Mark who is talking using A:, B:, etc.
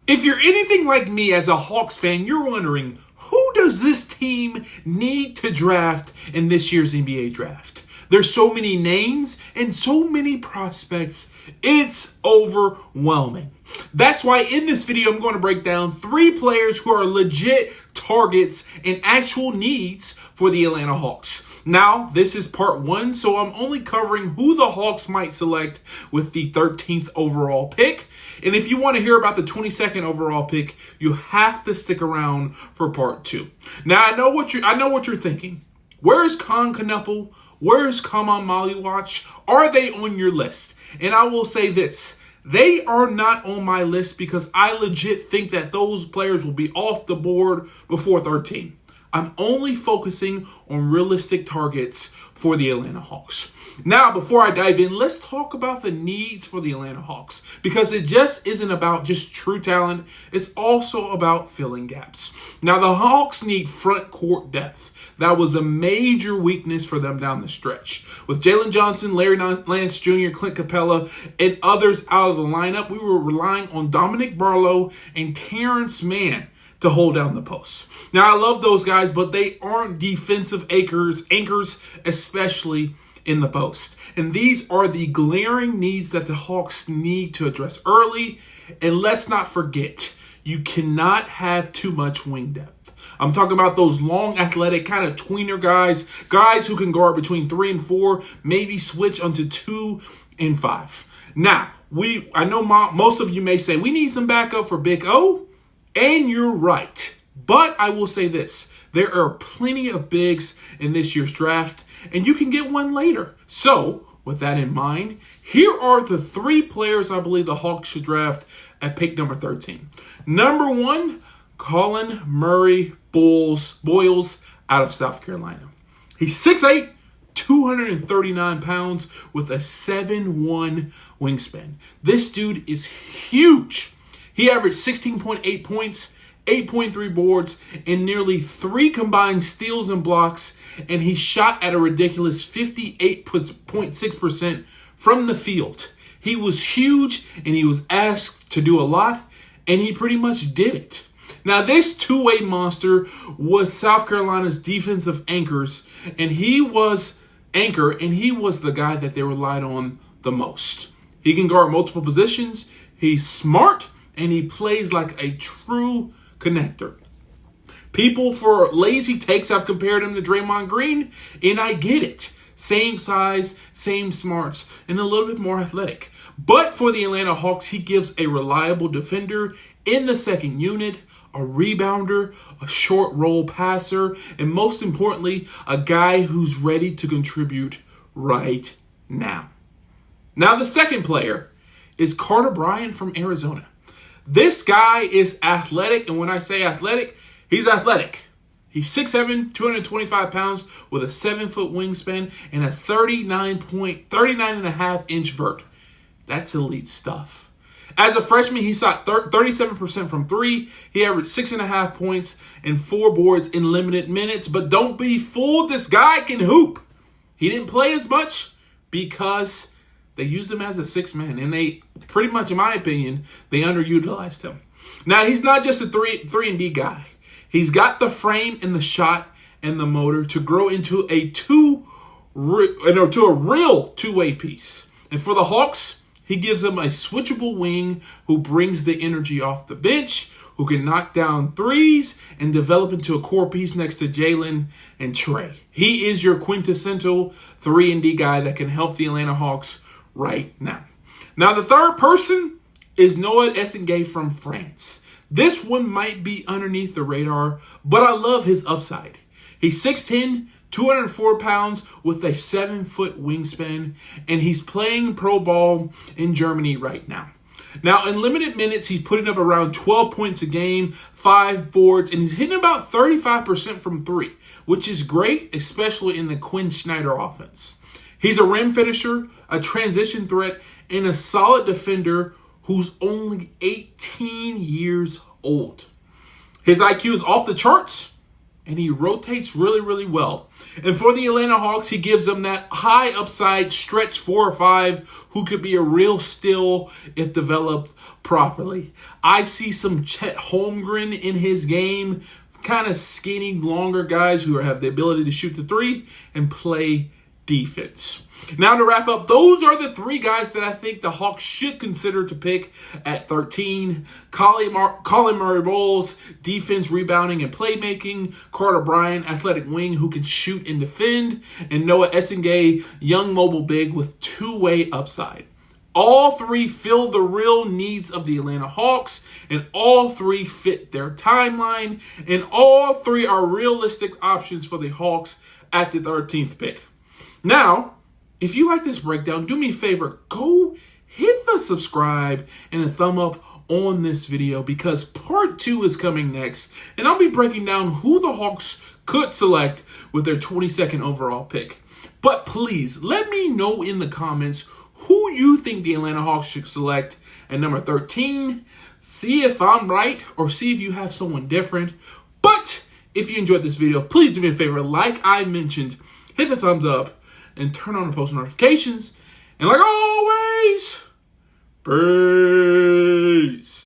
A: If you're anything like me as a Hawks fan, you're wondering, who does this team need to draft in this year's NBA draft? There's so many names and so many prospects. It's overwhelming. That's why in this video, I'm going to break down 3 players who are legit targets and actual needs for the Atlanta Hawks. Now, this is part 1, so I'm only covering who the Hawks might select with the 13th overall pick. And if you want to hear about the 22nd overall pick, you have to stick around for part 2. Now, I know what you're thinking. Where's Con Knuckle? Where's Come On Molly Watch? Are they on your list? And I will say this. They are not on my list because I legit think that those players will be off the board before 13. I'm only focusing on realistic targets for the Atlanta Hawks. Now, before I dive in, let's talk about the needs for the Atlanta Hawks, because it just isn't about just true talent. It's also about filling gaps. Now, the Hawks need front court depth. That was a major weakness for them down the stretch. With Jalen Johnson, Larry Nance Jr., Clint Capella, and others out of the lineup, we were relying on Dominic Barlow and Terrence Mann to hold down the posts. Now, I love those guys, but they aren't defensive anchors, especially in the post. And these are the glaring needs that the Hawks need to address early. And let's not forget, you cannot have too much wing depth. I'm talking about those long, athletic, kind of tweener guys who can guard between 3 and 4, maybe switch onto 2 and 5. Now, I know most of you may say, we need some backup for Big O. And you're right. But I will say this. There are plenty of bigs in this year's draft, and you can get one later. So, with that in mind, here are the 3 players I believe the Hawks should draft at pick number 13. Number 1, Collin Murray-Boyles out of South Carolina. He's 6'8", 239 pounds with a 7'1" wingspan. This dude is huge. He averaged 16.8 points, 8.3 boards, and nearly 3 combined steals and blocks, and he shot at a ridiculous 58.6% from the field. He was huge, and he was asked to do a lot, and he pretty much did it. Now, this two-way monster was South Carolina's defensive anchors, and he was the guy that they relied on the most. He can guard multiple positions. He's smart, and he plays like a true connector. People for lazy takes have compared him to Draymond Green, and I get it. Same size, same smarts, and a little bit more athletic. But for the Atlanta Hawks, he gives a reliable defender in the second unit, a rebounder, a short roll passer, and most importantly, a guy who's ready to contribute right now. Now, the second player is Carter Bryant from Arizona. This guy is athletic, and when I say athletic, he's athletic. He's 6'7", 225 pounds with a 7-foot wingspan and a 39.5-inch vert. That's elite stuff. As a freshman, he shot 37% from 3. He averaged 6.5 points and 4 boards in limited minutes. But don't be fooled, this guy can hoop. He didn't play as much because they used him as a 6-man, and they pretty much, in my opinion, they underutilized him. Now, he's not just a 3-and-D guy. He's got the frame and the shot and the motor to grow into a real two-way piece. And for the Hawks, he gives them a switchable wing who brings the energy off the bench, who can knock down threes and develop into a core piece next to Jalen and Trae. He is your quintessential 3-and-D guy that can help the Atlanta Hawks right now. Now, the third person is Noa Essengue from France. This one might be underneath the radar, but I love his upside. He's 6'10", 204 pounds with a 7-foot wingspan, and he's playing pro ball in Germany right now. Now, in limited minutes, he's putting up around 12 points a game, 5 boards, and he's hitting about 35% from 3, which is great, especially in the Quinn Snyder offense. He's a rim finisher, a transition threat, and a solid defender who's only 18 years old. His IQ is off the charts, and he rotates really, really well. And for the Atlanta Hawks, he gives them that high upside stretch 4 or 5 who could be a real steal if developed properly. I see some Chet Holmgren in his game, kind of skinny, longer guys who have the ability to shoot the 3 and play defense. Now to wrap up, those are the 3 guys that I think the Hawks should consider to pick at 13. Collin Murray-Boyles, defense, rebounding, and playmaking. Bryant, athletic wing who can shoot and defend. And Noa Essengue, young mobile big with 2-way upside. All 3 fill the real needs of the Atlanta Hawks, and all 3 fit their timeline, and all 3 are realistic options for the Hawks at the 13th pick. Now, if you like this breakdown, do me a favor, go hit the subscribe and a thumb up on this video because part 2 is coming next, and I'll be breaking down who the Hawks could select with their 22nd overall pick. But please, let me know in the comments who you think the Atlanta Hawks should select at number 13. See if I'm right or see if you have someone different. But if you enjoyed this video, please do me a favor, like I mentioned, hit the thumbs up, and turn on the post notifications. And like always, peace.